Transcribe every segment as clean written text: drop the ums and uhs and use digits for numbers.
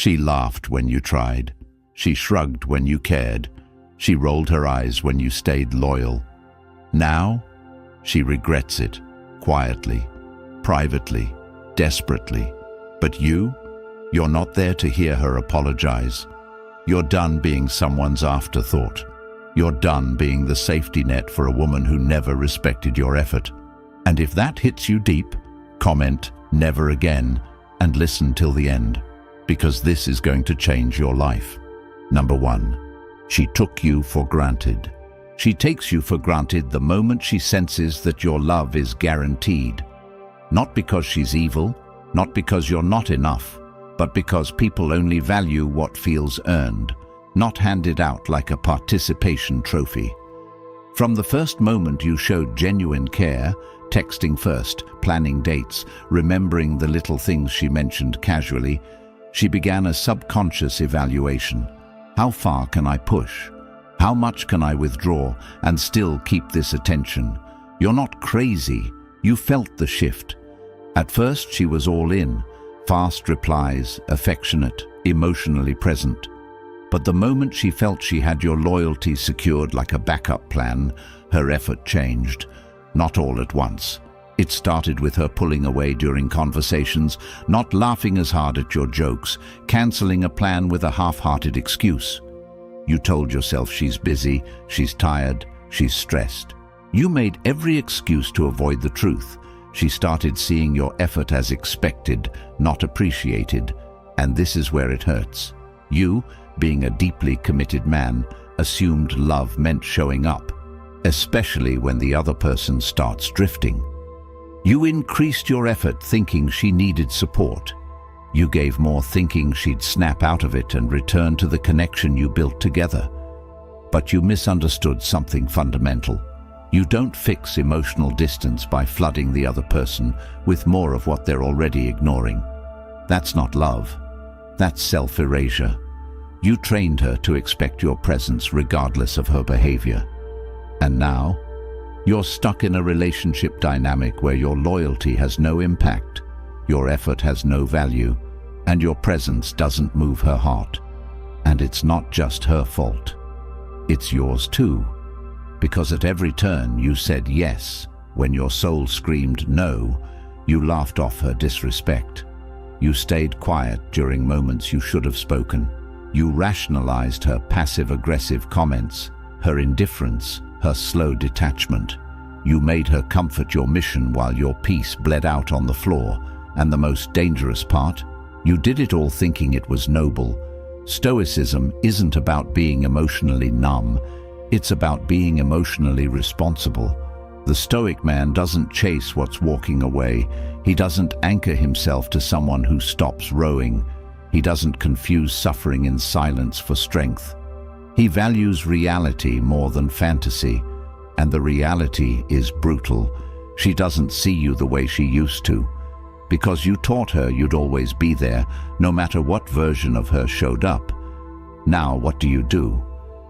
She laughed when you tried. She shrugged when you cared. She rolled her eyes when you stayed loyal. Now, she regrets it, quietly, privately, desperately. But you're not there to hear her apologize. You're done being someone's afterthought. You're done being the safety net for a woman who never respected your effort. And if that hits you deep, comment "never again" and listen till the end, because this is going to change your life. Number 1. She took you for granted. She takes you for granted the moment she senses that your love is guaranteed. Not because she's evil, not because you're not enough, but because people only value what feels earned, not handed out like a participation trophy. From the first moment you showed genuine care, texting first, planning dates, remembering the little things she mentioned casually, she began a subconscious evaluation. How far can I push? How much can I withdraw and still keep this attention? You're not crazy. You felt the shift. At first she was all in, fast replies, affectionate, emotionally present. But the moment she felt she had your loyalty secured like a backup plan, her effort changed. Not all at once. It started with her pulling away during conversations, not laughing as hard at your jokes, cancelling a plan with a half-hearted excuse. You told yourself she's busy, she's tired, she's stressed. You made every excuse to avoid the truth. She started seeing your effort as expected, not appreciated, and this is where it hurts. You, being a deeply committed man, assumed love meant showing up, especially when the other person starts drifting. You increased your effort thinking she needed support. You gave more thinking she'd snap out of it and return to the connection you built together. But you misunderstood something fundamental. You don't fix emotional distance by flooding the other person with more of what they're already ignoring. That's not love. That's self-erasure. You trained her to expect your presence regardless of her behavior. And now, you're stuck in a relationship dynamic where your loyalty has no impact, your effort has no value, and your presence doesn't move her heart. And it's not just her fault. It's yours too. Because at every turn you said yes when your soul screamed no. You laughed off her disrespect. You stayed quiet during moments you should have spoken. You rationalized her passive-aggressive comments, her indifference, her slow detachment. You made her comfort your mission while your peace bled out on the floor. And the most dangerous part, you did it all thinking it was noble. Stoicism isn't about being emotionally numb. It's about being emotionally responsible. The Stoic man doesn't chase what's walking away. He doesn't anchor himself to someone who stops rowing. He doesn't confuse suffering in silence for strength. He values reality more than fantasy, and the reality is brutal. She doesn't see you the way she used to, because you taught her you'd always be there, no matter what version of her showed up. Now what do?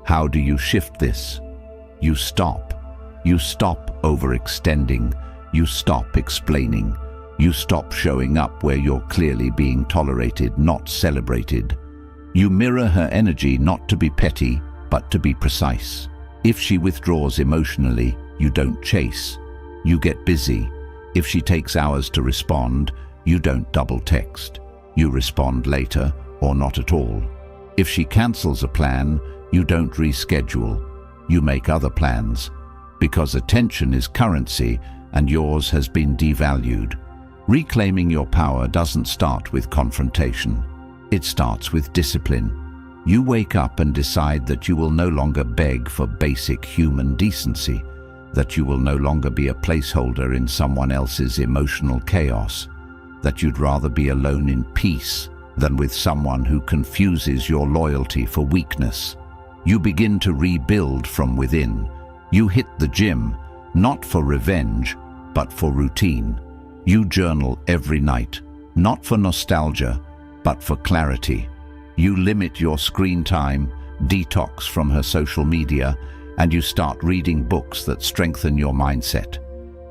How do you shift this? You stop. You stop overextending. You stop explaining. You stop showing up where you're clearly being tolerated, not celebrated. You mirror her energy not to be petty, but to be precise. If she withdraws emotionally, you don't chase. You get busy. If she takes hours to respond, you don't double text. You respond later or not at all. If she cancels a plan, you don't reschedule. You make other plans, because attention is currency and yours has been devalued. Reclaiming your power doesn't start with confrontation. It starts with discipline. You wake up and decide that you will no longer beg for basic human decency, that you will no longer be a placeholder in someone else's emotional chaos, that you'd rather be alone in peace than with someone who confuses your loyalty for weakness. You begin to rebuild from within. You hit the gym, not for revenge, but for routine. You journal every night, not for nostalgia, but for clarity. You limit your screen time, detox from her social media, and you start reading books that strengthen your mindset.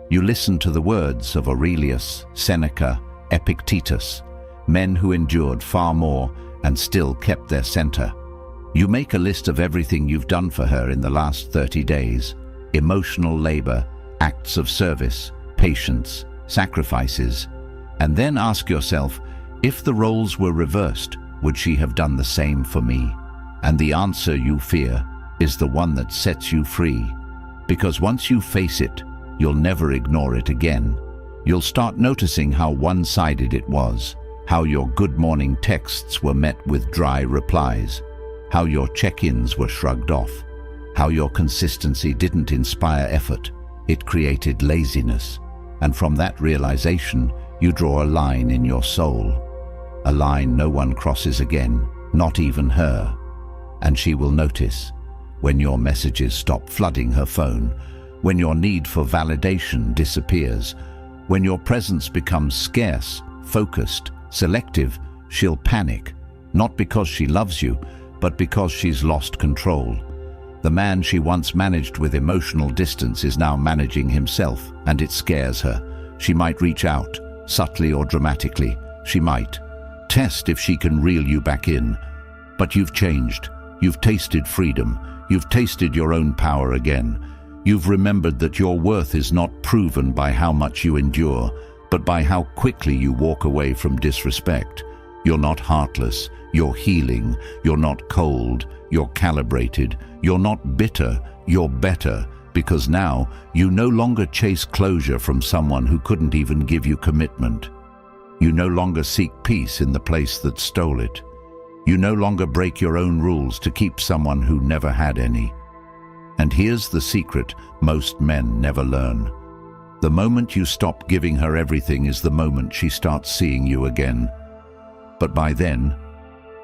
You listen to the words of Aurelius, Seneca, Epictetus, men who endured far more and still kept their center. You make a list of everything you've done for her in the last 30 days. Emotional labor, acts of service, patience, sacrifices. And then ask yourself, if the roles were reversed, would she have done the same for me? And the answer you fear is the one that sets you free. Because once you face it, you'll never ignore it again. You'll start noticing how one-sided it was, how your good morning texts were met with dry replies, how your check-ins were shrugged off, how your consistency didn't inspire effort, it created laziness. And from that realization, you draw a line in your soul. A line no one crosses again, not even her. And she will notice when your messages stop flooding her phone, when your need for validation disappears, when your presence becomes scarce, focused, selective, she'll panic, not because she loves you, but because she's lost control. The man she once managed with emotional distance is now managing himself, and it scares her. She might reach out, subtly or dramatically. She might test if she can reel you back in. But you've changed. You've tasted freedom. You've tasted your own power again. You've remembered that your worth is not proven by how much you endure, but by how quickly you walk away from disrespect. You're not heartless. You're healing. You're not cold. You're calibrated. You're not bitter. You're better. Because now you no longer chase closure from someone who couldn't even give you commitment. You no longer seek peace in the place that stole it. You no longer break your own rules to keep someone who never had any. And here's the secret most men never learn. The moment you stop giving her everything is the moment she starts seeing you again. But by then,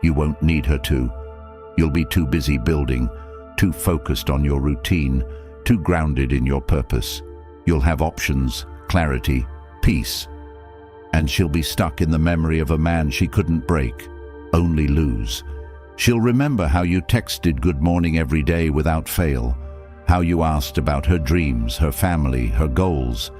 you won't need her to. You'll be too busy building, too focused on your routine, too grounded in your purpose. You'll have options, clarity, peace. And she'll be stuck in the memory of a man she couldn't break, only lose. She'll remember how you texted good morning every day without fail, how you asked about her dreams, her family, her goals,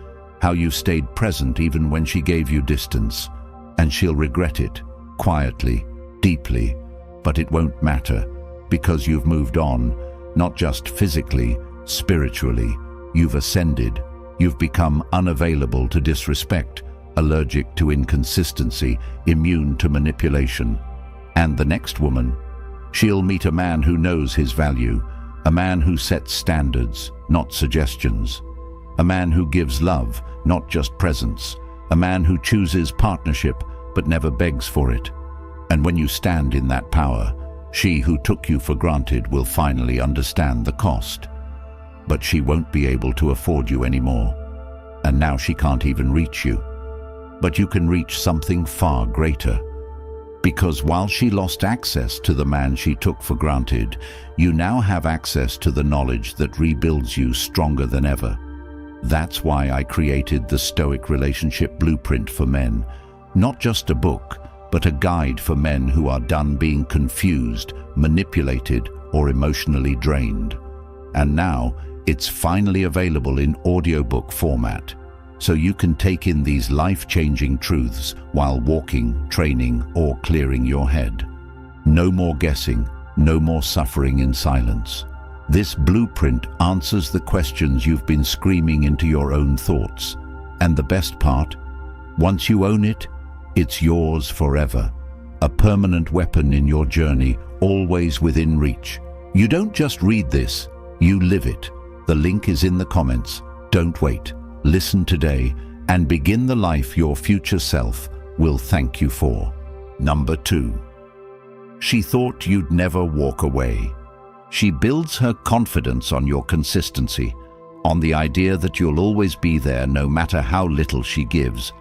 how you stayed present even when she gave you distance. And she'll regret it, quietly, deeply, but it won't matter, because you've moved on, not just physically, spiritually. You've ascended. You've become unavailable to disrespect, allergic to inconsistency, immune to manipulation. And the next woman, she'll meet a man who knows his value, a man who sets standards, not suggestions, a man who gives love, not just presents, a man who chooses partnership but never begs for it. And when you stand in that power, she who took you for granted will finally understand the cost. But she won't be able to afford you anymore. And now she can't even reach you. But you can reach something far greater. Because while she lost access to the man she took for granted, you now have access to the knowledge that rebuilds you stronger than ever. That's why I created the Stoic Relationship Blueprint for Men. Not just a book, but a guide for men who are done being confused, manipulated, or emotionally drained. And now, it's finally available in audiobook format, so you can take in these life-changing truths while walking, training, or clearing your head. No more guessing, no more suffering in silence. This blueprint answers the questions you've been screaming into your own thoughts. And the best part, once you own it, it's yours forever. A permanent weapon in your journey, always within reach. You don't just read this, you live it. The link is in the comments. Don't wait. Listen today and begin the life your future self will thank you for. Number 2. She thought you'd never walk away. She builds her confidence on your consistency, on the idea that you'll always be there no matter how little she gives,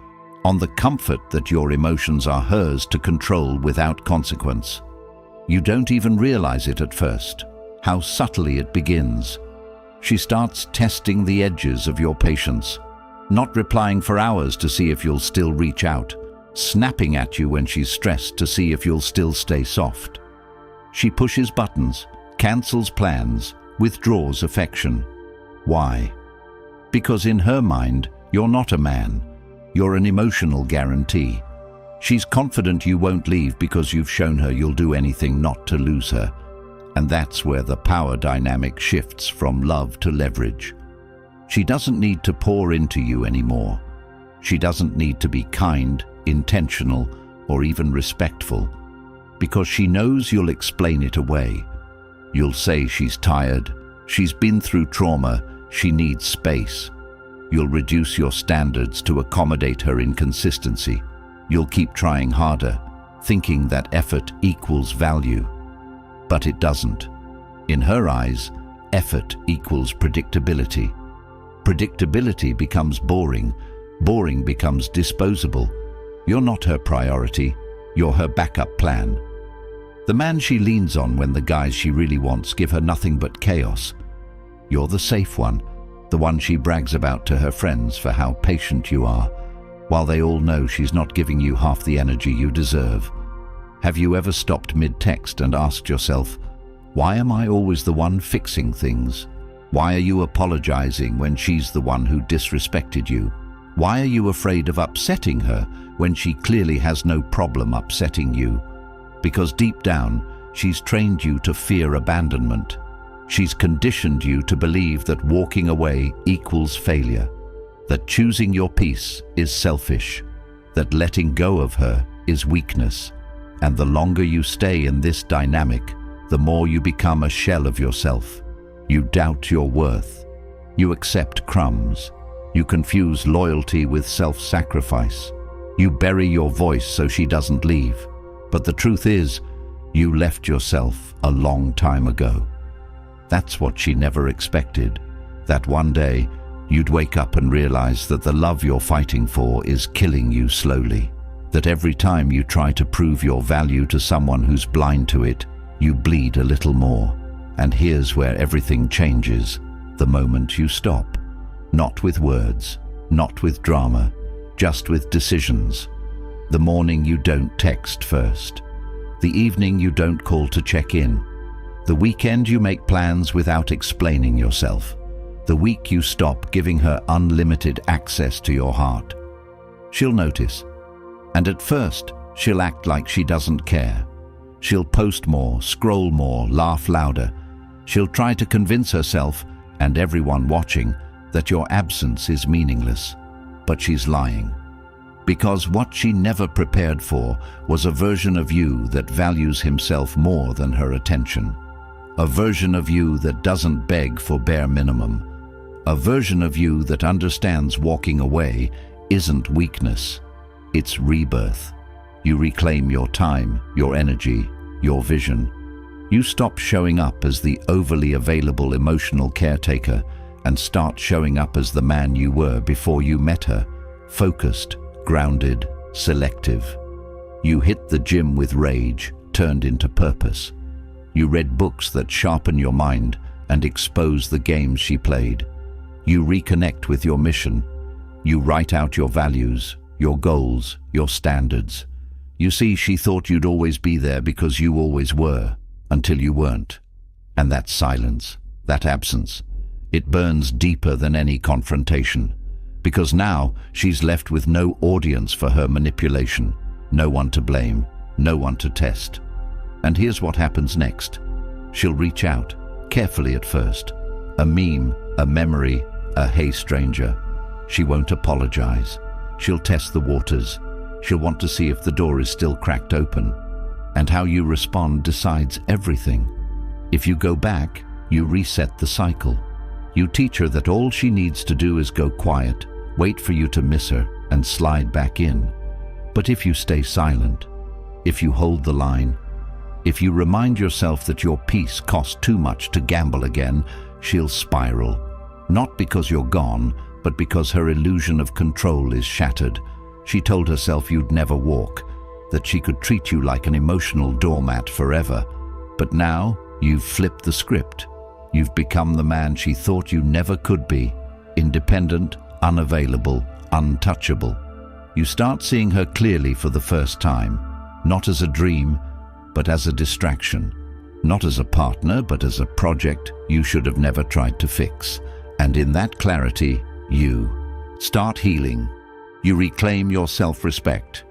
on the comfort that your emotions are hers to control without consequence. You don't even realize it at first, how subtly it begins. She starts testing the edges of your patience, not replying for hours to see if you'll still reach out, snapping at you when she's stressed to see if you'll still stay soft. She pushes buttons, cancels plans, withdraws affection. Why? Because in her mind, you're not a man. You're an emotional guarantee. She's confident you won't leave because you've shown her you'll do anything not to lose her. And that's where the power dynamic shifts from love to leverage. She doesn't need to pour into you anymore. She doesn't need to be kind, intentional, or even respectful, because she knows you'll explain it away. You'll say she's tired, she's been through trauma, she needs space. You'll reduce your standards to accommodate her inconsistency. You'll keep trying harder, thinking that effort equals value. But it doesn't. In her eyes, effort equals predictability. Predictability becomes boring. Boring becomes disposable. You're not her priority. You're her backup plan. The man she leans on when the guys she really wants give her nothing but chaos. You're the safe one, the one she brags about to her friends for how patient you are, while they all know she's not giving you half the energy you deserve. Have you ever stopped mid-text and asked yourself, why am I always the one fixing things? Why are you apologizing when she's the one who disrespected you? Why are you afraid of upsetting her when she clearly has no problem upsetting you? Because deep down, she's trained you to fear abandonment. She's conditioned you to believe that walking away equals failure, that choosing your peace is selfish, that letting go of her is weakness. And the longer you stay in this dynamic, the more you become a shell of yourself. You doubt your worth. You accept crumbs. You confuse loyalty with self-sacrifice. You bury your voice so she doesn't leave. But the truth is, you left yourself a long time ago. That's what she never expected. That one day, you'd wake up and realize that the love you're fighting for is killing you slowly. That every time you try to prove your value to someone who's blind to it, you bleed a little more. And here's where everything changes, the moment you stop. Not with words, not with drama, just with decisions. The morning you don't text first. The evening you don't call to check in. The weekend you make plans without explaining yourself. The week you stop giving her unlimited access to your heart. She'll notice. And at first, she'll act like she doesn't care. She'll post more, scroll more, laugh louder. She'll try to convince herself, and everyone watching, that your absence is meaningless. But she's lying. Because what she never prepared for was a version of you that values himself more than her attention. A version of you that doesn't beg for bare minimum. A version of you that understands walking away isn't weakness. It's rebirth. You reclaim your time, your energy, your vision. You stop showing up as the overly available emotional caretaker and start showing up as the man you were before you met her, focused, grounded, selective. You hit the gym with rage, turned into purpose. You read books that sharpen your mind and expose the games she played. You reconnect with your mission. You write out your values, your goals, your standards. You see, she thought you'd always be there because you always were, until you weren't. And that silence, that absence, it burns deeper than any confrontation. Because now she's left with no audience for her manipulation, no one to blame, no one to test. And here's what happens next. She'll reach out, carefully at first. A meme, a memory, a "hey stranger." She won't apologize. She'll test the waters. She'll want to see if the door is still cracked open. And how you respond decides everything. If you go back, you reset the cycle. You teach her that all she needs to do is go quiet, wait for you to miss her, and slide back in. But if you stay silent, if you hold the line, if you remind yourself that your peace cost too much to gamble again, she'll spiral. Not because you're gone, but because her illusion of control is shattered. She told herself you'd never walk, that she could treat you like an emotional doormat forever. But now, you've flipped the script. You've become the man she thought you never could be. Independent, unavailable, untouchable. You start seeing her clearly for the first time, not as a dream, but as a distraction. Not as a partner, but as a project you should have never tried to fix. And in that clarity, you start healing. You reclaim your self-respect.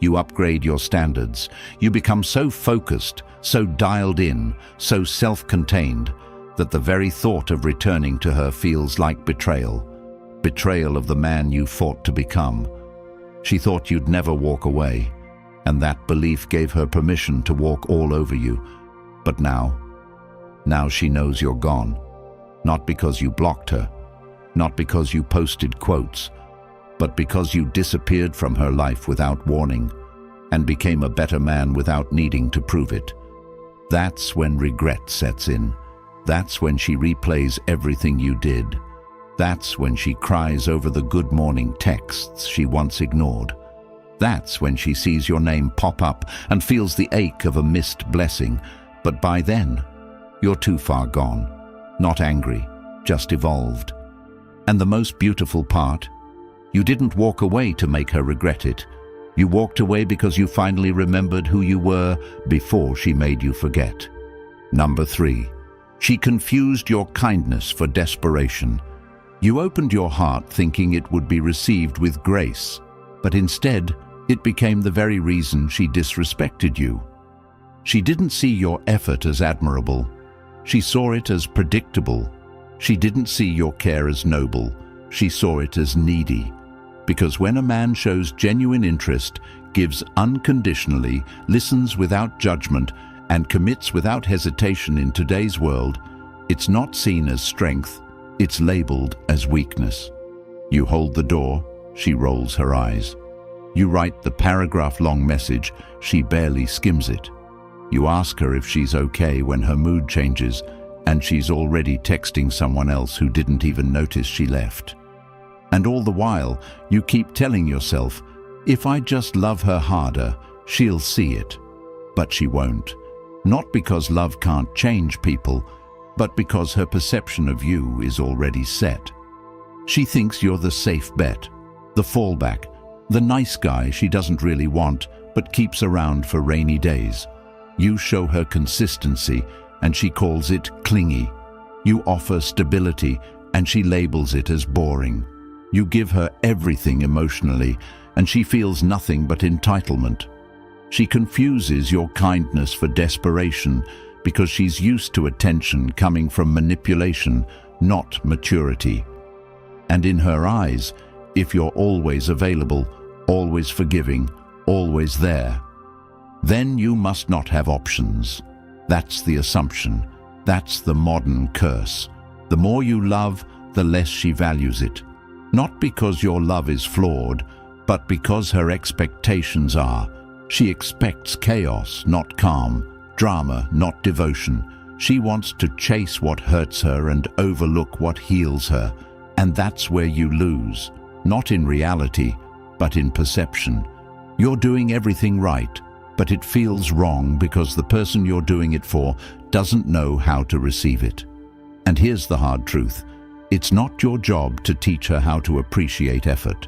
You upgrade your standards. You become so focused, so dialed in, so self-contained, that the very thought of returning to her feels like betrayal. Betrayal of the man you fought to become. She thought you'd never walk away, and that belief gave her permission to walk all over you. But now she knows you're gone. Not because you blocked her, not because you posted quotes, but because you disappeared from her life without warning and became a better man without needing to prove it. That's when regret sets in. That's when she replays everything you did. That's when she cries over the good morning texts she once ignored. That's when she sees your name pop up and feels the ache of a missed blessing. But by then, you're too far gone. Not angry, just evolved. And the most beautiful part? You didn't walk away to make her regret it. You walked away because you finally remembered who you were before she made you forget. Number 3. She confused your kindness for desperation. You opened your heart thinking it would be received with grace, but instead, it became the very reason she disrespected you. She didn't see your effort as admirable. She saw it as predictable. She didn't see your care as noble. She saw it as needy. Because when a man shows genuine interest, gives unconditionally, listens without judgment, and commits without hesitation in today's world, it's not seen as strength, it's labeled as weakness. You hold the door, she rolls her eyes. You write the paragraph-long message, she barely skims it. You ask her if she's okay when her mood changes, and she's already texting someone else who didn't even notice she left. And all the while, you keep telling yourself, if I just love her harder, she'll see it. But she won't. Not because love can't change people, but because her perception of you is already set. She thinks you're the safe bet, the fallback, the nice guy she doesn't really want, but keeps around for rainy days. You show her consistency, and she calls it clingy. You offer stability, and she labels it as boring. You give her everything emotionally, and she feels nothing but entitlement. She confuses your kindness for desperation because she's used to attention coming from manipulation, not maturity. And in her eyes, if you're always available, always forgiving, always there, then you must not have options. That's the assumption. That's the modern curse. The more you love, the less she values it. Not because your love is flawed, but because her expectations are. She expects chaos, not calm, drama, not devotion. She wants to chase what hurts her and overlook what heals her. And that's where you lose, not in reality, but in perception. You're doing everything right, but it feels wrong because the person you're doing it for doesn't know how to receive it. And here's the hard truth. It's not your job to teach her how to appreciate effort.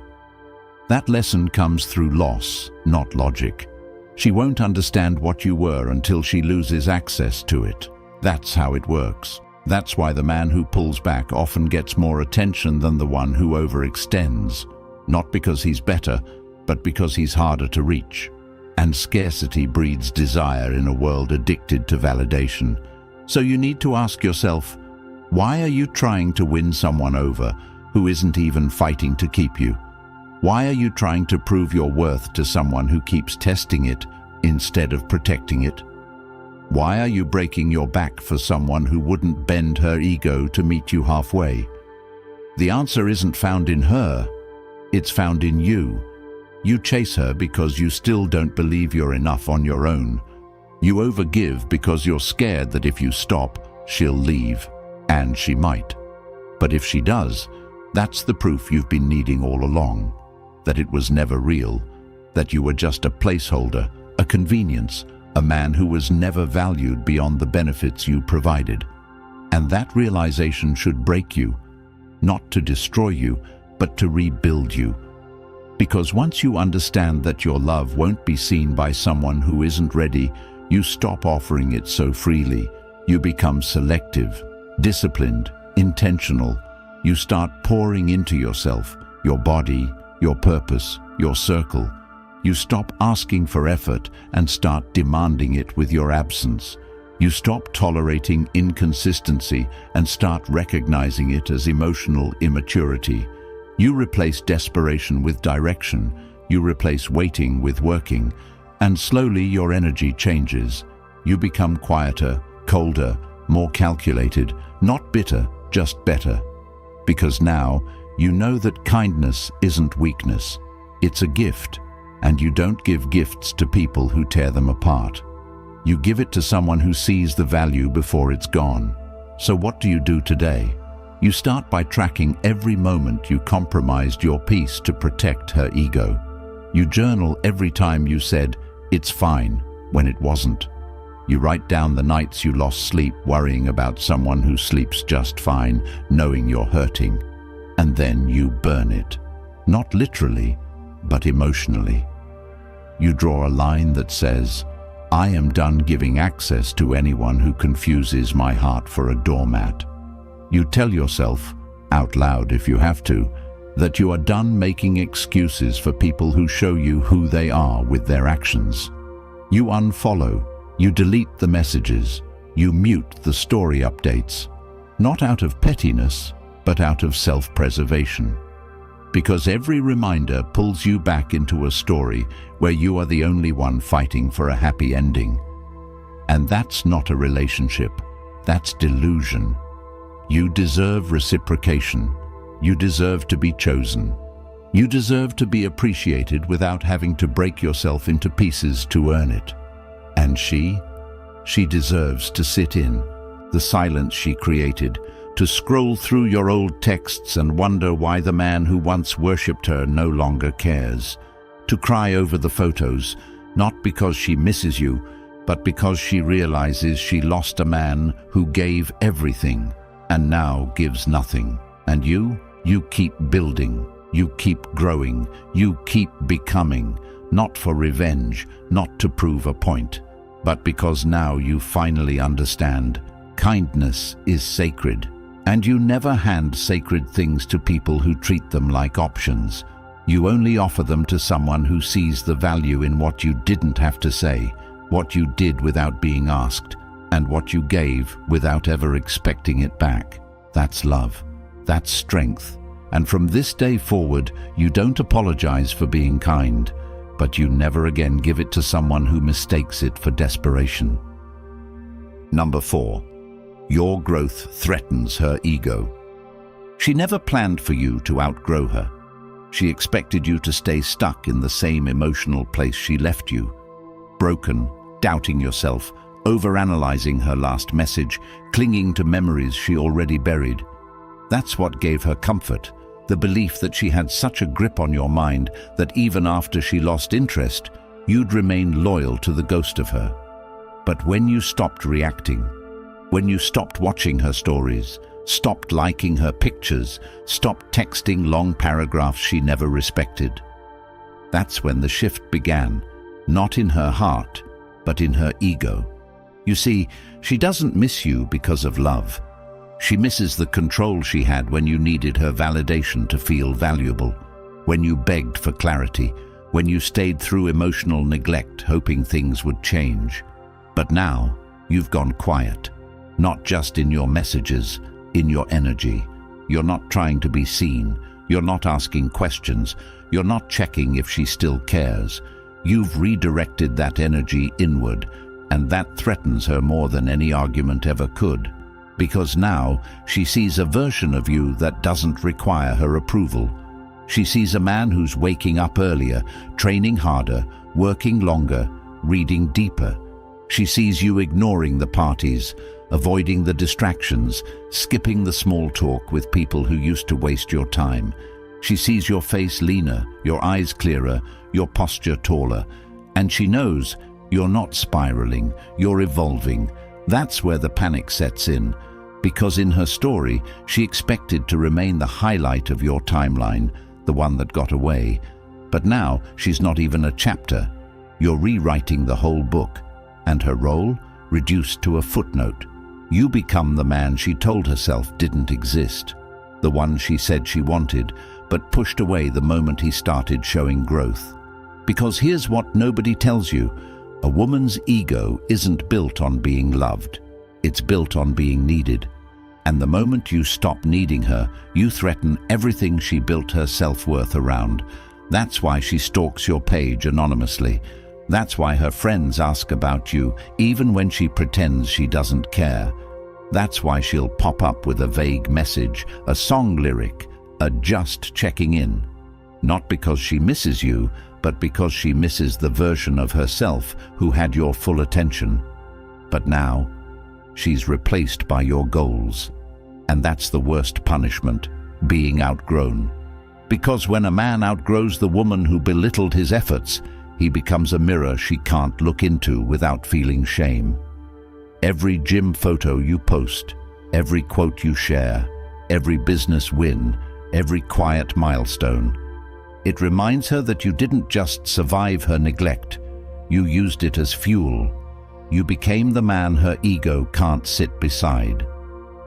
That lesson comes through loss, not logic. She won't understand what you were until she loses access to it. That's how it works. That's why the man who pulls back often gets more attention than the one who overextends. Not because he's better, but because he's harder to reach. And scarcity breeds desire in a world addicted to validation. So you need to ask yourself, why are you trying to win someone over who isn't even fighting to keep you? Why are you trying to prove your worth to someone who keeps testing it instead of protecting it? Why are you breaking your back for someone who wouldn't bend her ego to meet you halfway? The answer isn't found in her, it's found in you. You chase her because you still don't believe you're enough on your own. You overgive because you're scared that if you stop, she'll leave. And she might. But if she does, that's the proof you've been needing all along. That it was never real. That you were just a placeholder, a convenience, a man who was never valued beyond the benefits you provided. And that realization should break you, not to destroy you, but to rebuild you. Because once you understand that your love won't be seen by someone who isn't ready, you stop offering it so freely. You become selective, disciplined, intentional. You start pouring into yourself, your body, your purpose, your circle. You stop asking for effort and start demanding it with your absence. You stop tolerating inconsistency and start recognizing it as emotional immaturity. You replace desperation with direction. You replace waiting with working. And slowly your energy changes. You become quieter, colder, more calculated, not bitter, just better. Because now you know that kindness isn't weakness. It's a gift. And you don't give gifts to people who tear them apart. You give it to someone who sees the value before it's gone. So what do you do today? You start by tracking every moment you compromised your peace to protect her ego. You journal every time you said, "It's fine," when it wasn't. You write down the nights you lost sleep worrying about someone who sleeps just fine, knowing you're hurting. And then you burn it. Not literally, but emotionally. You draw a line that says, "I am done giving access to anyone who confuses my heart for a doormat." You tell yourself, out loud if you have to, that you are done making excuses for people who show you who they are with their actions. You unfollow, you delete the messages, you mute the story updates, not out of pettiness, but out of self-preservation. Because every reminder pulls you back into a story where you are the only one fighting for a happy ending. And that's not a relationship, that's delusion. You deserve reciprocation. You deserve to be chosen. You deserve to be appreciated without having to break yourself into pieces to earn it. And she deserves to sit in the silence she created, to scroll through your old texts and wonder why the man who once worshipped her no longer cares. To cry over the photos, not because she misses you, but because she realizes she lost a man who gave everything and now gives nothing. And you keep building, you keep growing, you keep becoming, not for revenge, not to prove a point, but because now you finally understand kindness is sacred. And you never hand sacred things to people who treat them like options. You only offer them to someone who sees the value in what you didn't have to say, what you did without being asked, and what you gave without ever expecting it back. That's love. That's strength. And from this day forward, you don't apologize for being kind, but you never again give it to someone who mistakes it for desperation. Number 4. Your growth threatens her ego. She never planned for you to outgrow her. She expected you to stay stuck in the same emotional place she left you. Broken, doubting yourself, overanalyzing her last message, clinging to memories she already buried. That's what gave her comfort, the belief that she had such a grip on your mind that even after she lost interest, you'd remain loyal to the ghost of her. But when you stopped reacting, when you stopped watching her stories, stopped liking her pictures, stopped texting long paragraphs she never respected, that's when the shift began, not in her heart, but in her ego. You see, she doesn't miss you because of love. She misses the control she had when you needed her validation to feel valuable, when you begged for clarity, when you stayed through emotional neglect hoping things would change. But now, you've gone quiet. Not just in your messages, in your energy. You're not trying to be seen. You're not asking questions. You're not checking if she still cares. You've redirected that energy inward, and that threatens her more than any argument ever could. Because now she sees a version of you that doesn't require her approval. She sees a man who's waking up earlier, training harder, working longer, reading deeper. She sees you ignoring the parties, avoiding the distractions, skipping the small talk with people who used to waste your time. She sees your face leaner, your eyes clearer, your posture taller, and she knows you're not spiraling, you're evolving. That's where the panic sets in, because in her story, she expected to remain the highlight of your timeline, the one that got away. But now, she's not even a chapter. You're rewriting the whole book, and her role reduced to a footnote. You become the man she told herself didn't exist, the one she said she wanted, but pushed away the moment he started showing growth. Because here's what nobody tells you. A woman's ego isn't built on being loved. It's built on being needed. And the moment you stop needing her, you threaten everything she built her self-worth around. That's why she stalks your page anonymously. That's why her friends ask about you, even when she pretends she doesn't care. That's why she'll pop up with a vague message, a song lyric, a just checking in. Not because she misses you, but because she misses the version of herself who had your full attention. But now, she's replaced by your goals. And that's the worst punishment, being outgrown. Because when a man outgrows the woman who belittled his efforts, he becomes a mirror she can't look into without feeling shame. Every gym photo you post, every quote you share, every business win, every quiet milestone, it reminds her that you didn't just survive her neglect, you used it as fuel. You became the man her ego can't sit beside.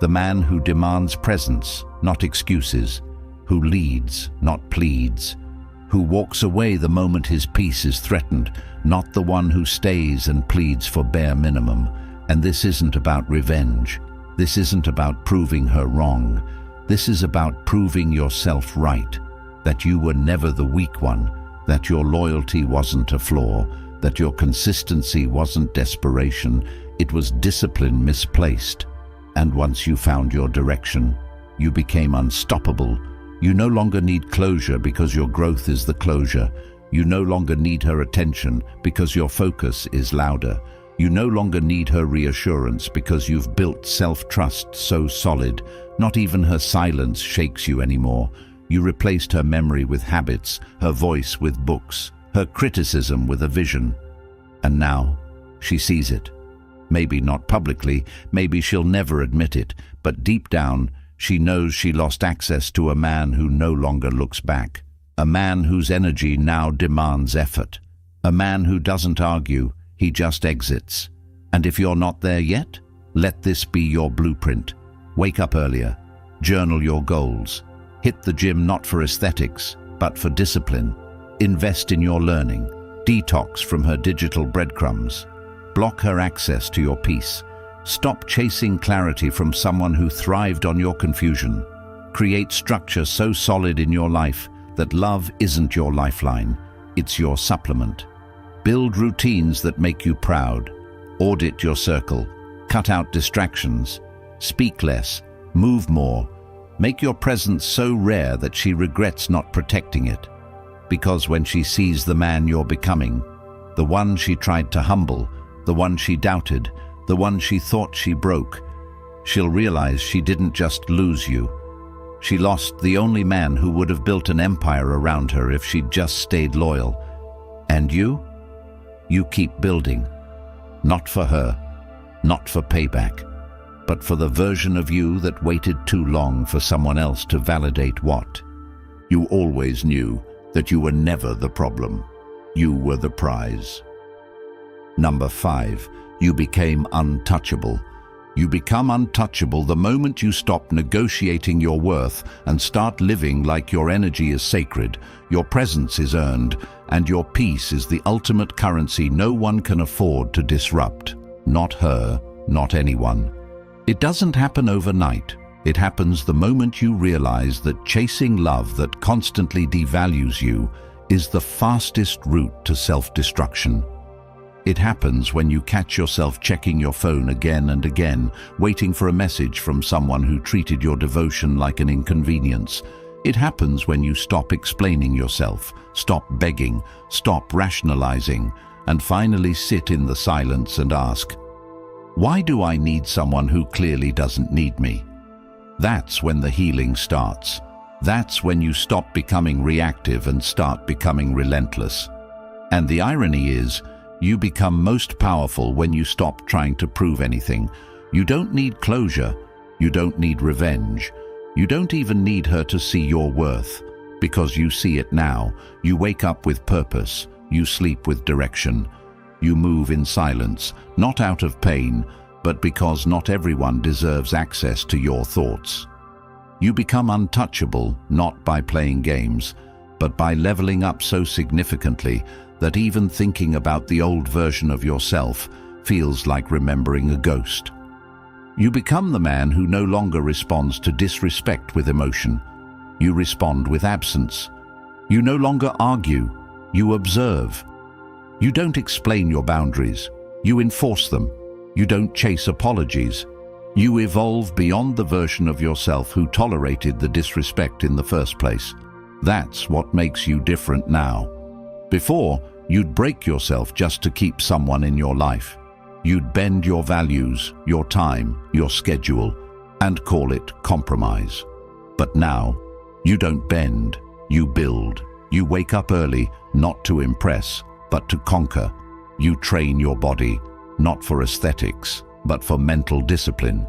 The man who demands presence, not excuses, who leads, not pleads, who walks away the moment his peace is threatened, not the one who stays and pleads for bare minimum. And this isn't about revenge. This isn't about proving her wrong. This is about proving yourself right. That you were never the weak one, that your loyalty wasn't a flaw, that your consistency wasn't desperation, it was discipline misplaced. And once you found your direction, you became unstoppable. You no longer need closure because your growth is the closure. You no longer need her attention because your focus is louder. You no longer need her reassurance because you've built self-trust so solid, not even her silence shakes you anymore. You replaced her memory with habits, her voice with books, her criticism with a vision. And now, she sees it. Maybe not publicly, maybe she'll never admit it, but deep down, she knows she lost access to a man who no longer looks back. A man whose energy now demands effort. A man who doesn't argue, he just exits. And if you're not there yet, let this be your blueprint. Wake up earlier. Journal your goals. Hit the gym not for aesthetics, but for discipline. Invest in your learning. Detox from her digital breadcrumbs. Block her access to your peace. Stop chasing clarity from someone who thrived on your confusion. Create structure so solid in your life that love isn't your lifeline, it's your supplement. Build routines that make you proud. Audit your circle. Cut out distractions. Speak less. Move more. Make your presence so rare that she regrets not protecting it. Because when she sees the man you're becoming, the one she tried to humble, the one she doubted, the one she thought she broke, she'll realize she didn't just lose you. She lost the only man who would have built an empire around her if she'd just stayed loyal. And you? You keep building. Not for her, not for payback, but for the version of you that waited too long for someone else to validate what. You always knew that you were never the problem. You were the prize. Number 5, you became untouchable. You become untouchable the moment you stop negotiating your worth and start living like your energy is sacred, your presence is earned, and your peace is the ultimate currency no one can afford to disrupt. Not her, not anyone. It doesn't happen overnight. It happens the moment you realize that chasing love that constantly devalues you is the fastest route to self-destruction. It happens when you catch yourself checking your phone again and again, waiting for a message from someone who treated your devotion like an inconvenience. It happens when you stop explaining yourself, stop begging, stop rationalizing, and finally sit in the silence and ask, why do I need someone who clearly doesn't need me? That's when the healing starts. That's when you stop becoming reactive and start becoming relentless. And the irony is, you become most powerful when you stop trying to prove anything. You don't need closure. You don't need revenge. You don't even need her to see your worth, because you see it now. You wake up with purpose. You sleep with direction. You move in silence, not out of pain, but because not everyone deserves access to your thoughts. You become untouchable, not by playing games, but by leveling up so significantly that even thinking about the old version of yourself feels like remembering a ghost. You become the man who no longer responds to disrespect with emotion. You respond with absence. You no longer argue. You observe. You don't explain your boundaries. You enforce them. You don't chase apologies. You evolve beyond the version of yourself who tolerated the disrespect in the first place. That's what makes you different now. Before, you'd break yourself just to keep someone in your life. You'd bend your values, your time, your schedule, and call it compromise. But now, you don't bend, you build. You wake up early, not to impress, but to conquer. You train your body, not for aesthetics, but for mental discipline.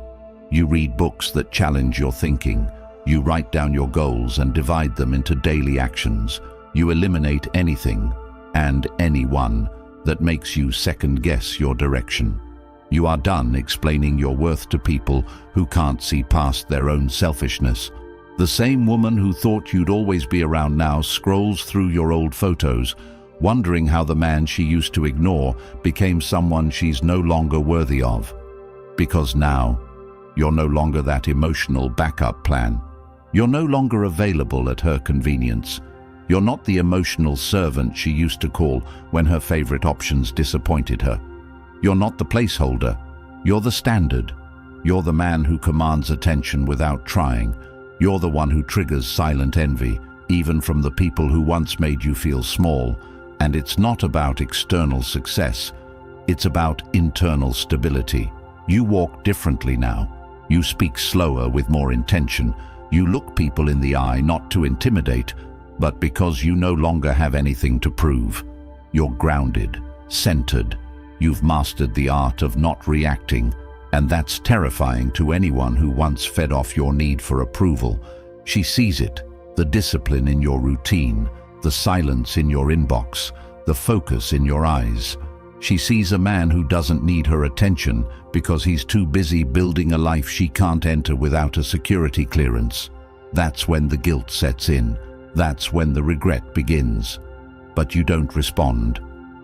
You read books that challenge your thinking. You write down your goals and divide them into daily actions. You eliminate anything and anyone that makes you second-guess your direction. You are done explaining your worth to people who can't see past their own selfishness. The same woman who thought you'd always be around now scrolls through your old photos, wondering how the man she used to ignore became someone she's no longer worthy of. Because now, you're no longer that emotional backup plan. You're no longer available at her convenience. You're not the emotional servant she used to call when her favorite options disappointed her. You're not the placeholder. You're the standard. You're the man who commands attention without trying. You're the one who triggers silent envy, even from the people who once made you feel small. And it's not about external success. It's about internal stability. You walk differently now. You speak slower with more intention. You look people in the eye not to intimidate, but because you no longer have anything to prove. You're grounded, centered. You've mastered the art of not reacting, and that's terrifying to anyone who once fed off your need for approval. She sees it, the discipline in your routine, the silence in your inbox, the focus in your eyes. She sees a man who doesn't need her attention because he's too busy building a life she can't enter without a security clearance. That's when the guilt sets in. That's when the regret begins. But you don't respond.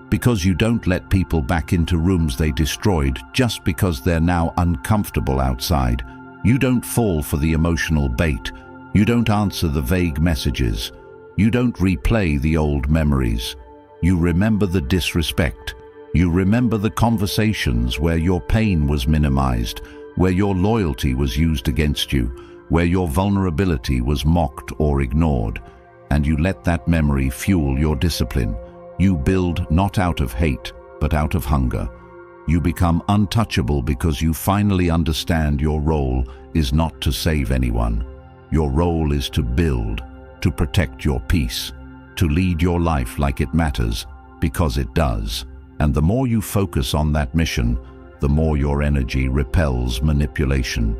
Because you don't let people back into rooms they destroyed just because they're now uncomfortable outside. You don't fall for the emotional bait. You don't answer the vague messages. You don't replay the old memories. You remember the disrespect. You remember the conversations where your pain was minimized, where your loyalty was used against you, where your vulnerability was mocked or ignored. And you let that memory fuel your discipline. You build not out of hate, but out of hunger. You become untouchable because you finally understand your role is not to save anyone. Your role is to build, to protect your peace, to lead your life like it matters, because it does. And the more you focus on that mission, the more your energy repels manipulation.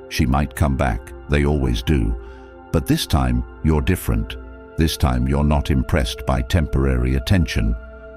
She might come back, they always do. But this time, you're different. This time, you're not impressed by temporary attention.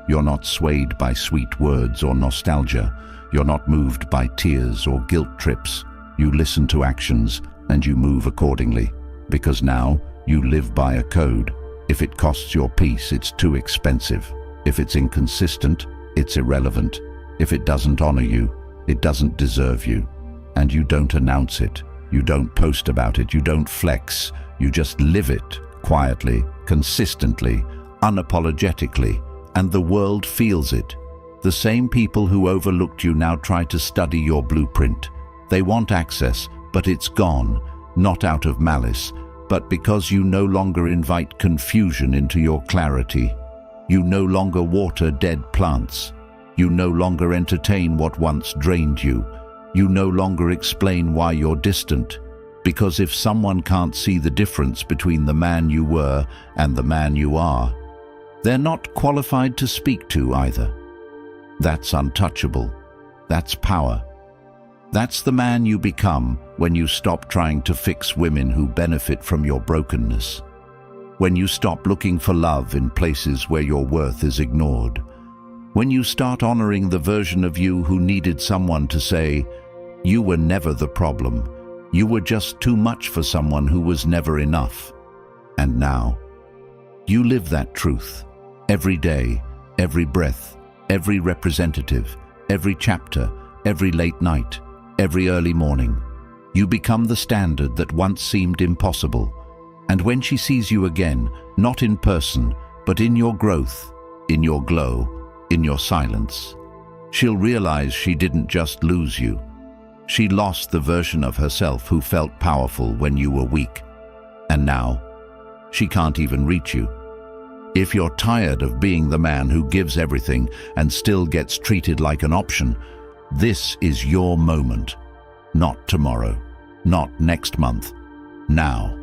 You're not swayed by sweet words or nostalgia. You're not moved by tears or guilt trips. You listen to actions and you move accordingly. Because now, you live by a code. If it costs your peace, it's too expensive. If it's inconsistent, it's irrelevant. If it doesn't honor you, it doesn't deserve you. And you don't announce it. You don't post about it. You don't flex. You just live it quietly, consistently, unapologetically, and the world feels it. The same people who overlooked you now try to study your blueprint. They want access, but it's gone, not out of malice, but because you no longer invite confusion into your clarity. You no longer water dead plants. You no longer entertain what once drained you. You no longer explain why you're distant. Because if someone can't see the difference between the man you were and the man you are, they're not qualified to speak to either. That's untouchable. That's power. That's the man you become when you stop trying to fix women who benefit from your brokenness. When you stop looking for love in places where your worth is ignored. When you start honoring the version of you who needed someone to say, "You were never the problem. You were just too much for someone who was never enough." And now, you live that truth every day, every breath, every representative, every chapter, every late night, every early morning. You become the standard that once seemed impossible. And when she sees you again, not in person, but in your growth, in your glow, in your silence, she'll realize she didn't just lose you. She lost the version of herself who felt powerful when you were weak. And now, she can't even reach you. If you're tired of being the man who gives everything and still gets treated like an option, this is your moment. Not tomorrow, not next month, now.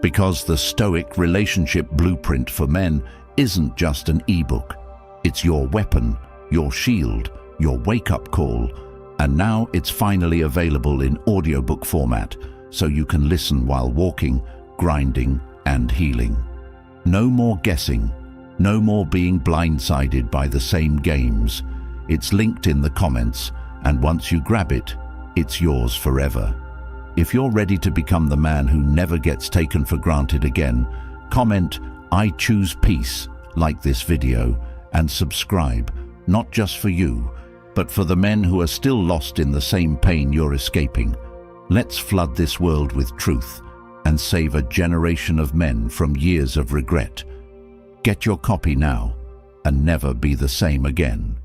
Because the Stoic relationship blueprint for men isn't just an ebook. It's your weapon, your shield, your wake-up call, and now it's finally available in audiobook format, so you can listen while walking, grinding, and healing. No more guessing, no more being blindsided by the same games. It's linked in the comments, and once you grab it, it's yours forever. If you're ready to become the man who never gets taken for granted again, comment, "I choose peace," like this video, and subscribe, not just for you, but for the men who are still lost in the same pain you're escaping. Let's flood this world with truth and save a generation of men from years of regret. Get your copy now and never be the same again.